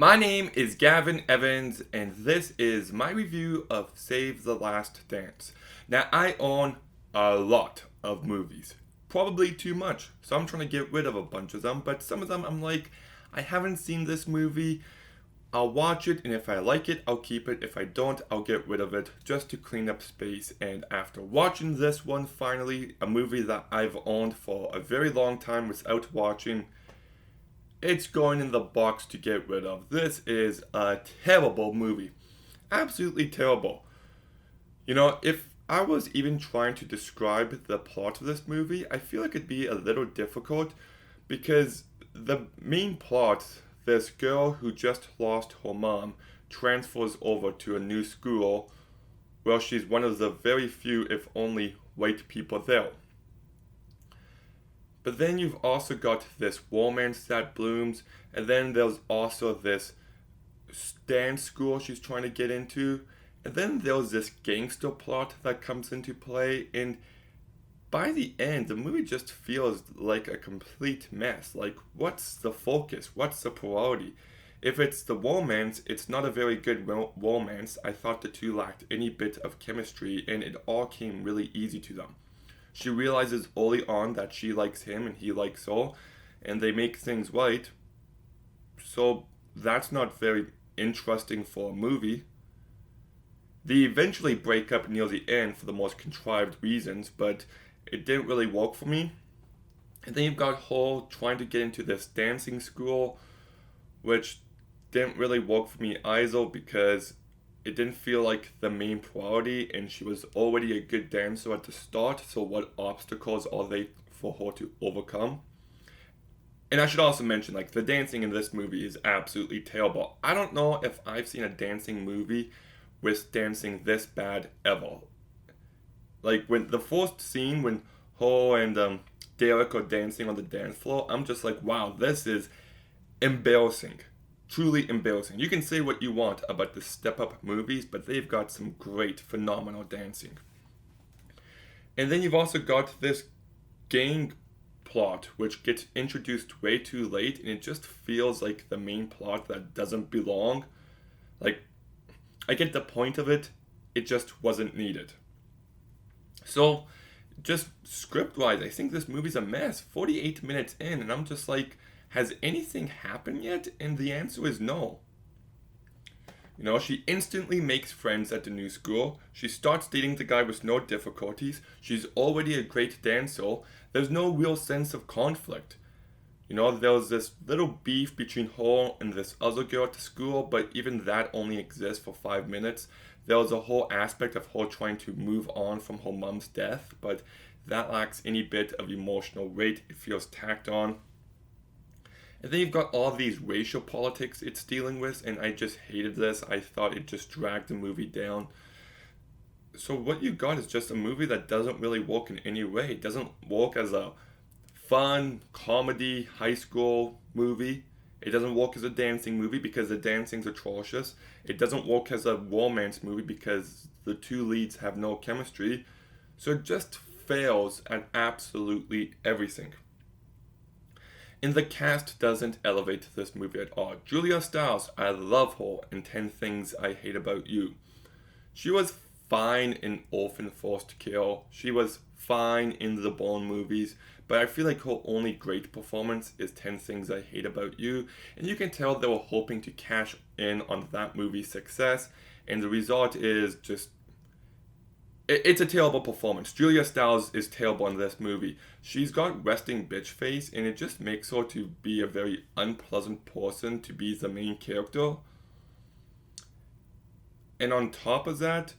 My name is Gavin Evans, and this is my review of Save the Last Dance. Now, I own a lot of movies, probably too much, so I'm trying to get rid of a bunch of them, but some of them I'm like, I haven't seen this movie. I'll watch it, and if I like it, I'll keep it. If I don't, I'll get rid of it just to clean up space. And after watching this one, finally, a movie that I've owned for a very long time without watching, it's going in the box to get rid of. This is a terrible movie. Absolutely terrible. If I was even trying to describe the plot of this movie, I feel like it'd be a little difficult because the main plot, this girl who just lost her mom transfers over to a new school where she's one of the very few, if only, white people there. But then you've also got this romance that blooms, and then there's also this dance school she's trying to get into, and then there's this gangster plot that comes into play, and by the end, the movie just feels like a complete mess. Like, what's the focus? What's the priority? If it's the romance, it's not a very good romance. I thought the two lacked any bit of chemistry, and it all came really easy to them. She realizes early on that she likes him and he likes her, and they make things right. So that's not very interesting for a movie. They eventually break up near the end for the most contrived reasons, but it didn't really work for me. And then you've got her trying to get into this dancing school, which didn't really work for me either because it didn't feel like the main priority, and she was already a good dancer at the start, so what obstacles are they for her to overcome? And I should also mention, like, the dancing in this movie is absolutely terrible. I don't know if I've seen a dancing movie with dancing this bad ever. Like, when the first scene, when her and Derek are dancing on the dance floor, I'm just like, wow, this is embarrassing. Truly embarrassing. You can say what you want about the Step Up movies, but they've got some great, phenomenal dancing. And then you've also got this gang plot, which gets introduced way too late, and it just feels like the main plot that doesn't belong. Like, I get the point of it, it just wasn't needed. So, just script wise, I think this movie's a mess. 48 minutes in, and I'm just like, has anything happened yet? And the answer is no. She instantly makes friends at the new school. She starts dating the guy with no difficulties. She's already a great dancer. There's no real sense of conflict. There's this little beef between her and this other girl at the school, but even that only exists for 5 minutes. There was a whole aspect of her trying to move on from her mom's death, but that lacks any bit of emotional weight. It feels tacked on. And then you've got all these racial politics it's dealing with, and I just hated this. I thought it just dragged the movie down. So what you got is just a movie that doesn't really work in any way. It doesn't work as a fun comedy high school movie. It doesn't work as a dancing movie because the dancing's atrocious. It doesn't work as a romance movie because the two leads have no chemistry. So it just fails at absolutely everything. And the cast doesn't elevate this movie at all. Julia Stiles, I love her in 10 Things I Hate About You. She was fine in Orphan Forced Kill. She was fine in the Bourne movies. But I feel like her only great performance is 10 Things I Hate About You. And you can tell they were hoping to cash in on that movie's success. And the result is just it's a terrible performance. Julia Stiles is terrible in this movie. She's got resting bitch face, and it just makes her to be a very unpleasant person to be the main character. And on top of that,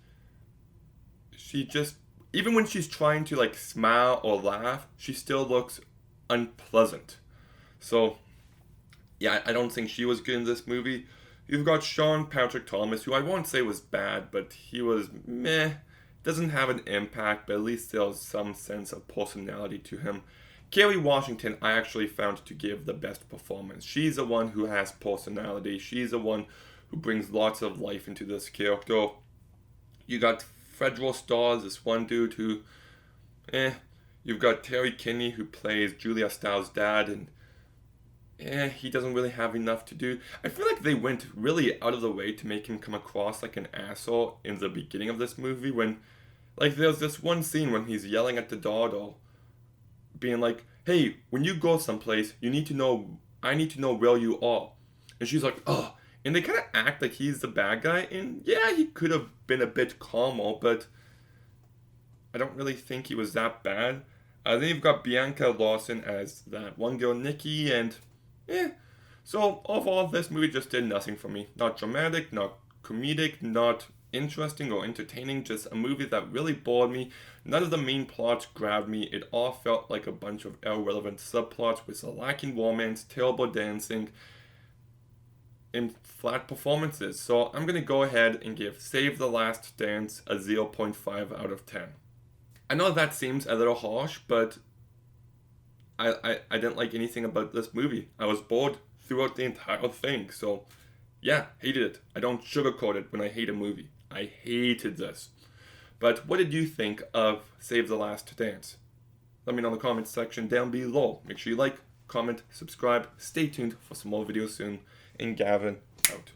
she just, even when she's trying to like smile or laugh, she still looks unpleasant. So, yeah, I don't think she was good in this movie. You've got Sean Patrick Thomas, who I won't say was bad, but he was meh. Doesn't have an impact, but at least there's some sense of personality to him. Kerry Washington, I actually found to give the best performance. She's the one who has personality. She's the one who brings lots of life into this character. You got Federal Stars, this one dude who, You've got Terry Kinney who plays Julia Stiles' dad, and he doesn't really have enough to do. I feel like they went really out of the way to make him come across like an asshole in the beginning of this movie when, like, there's this one scene when he's yelling at the doll, being like, hey, when you go someplace, I need to know where you are. And she's like, oh. And they kind of act like he's the bad guy, and yeah, he could have been a bit calmer, but I don't really think he was that bad. Then you've got Bianca Lawson as that one girl, Nikki, and eh. So overall, this movie just did nothing for me. Not dramatic, not comedic, not interesting or entertaining. Just a movie that really bored me. None of the main plots grabbed me. It all felt like a bunch of irrelevant subplots with a lacking romance, terrible dancing, and flat performances. So I'm gonna go ahead and give Save the Last Dance a 0.5 out of 10. I know that seems a little harsh, but I didn't like anything about this movie. I was bored throughout the entire thing. So yeah, hated it. I don't sugarcoat it when I hate a movie. I hated this. But what did you think of Save the Last Dance? Let me know in the comments section down below. Make sure you like, comment, subscribe. Stay tuned for some more videos soon. And Gavin out.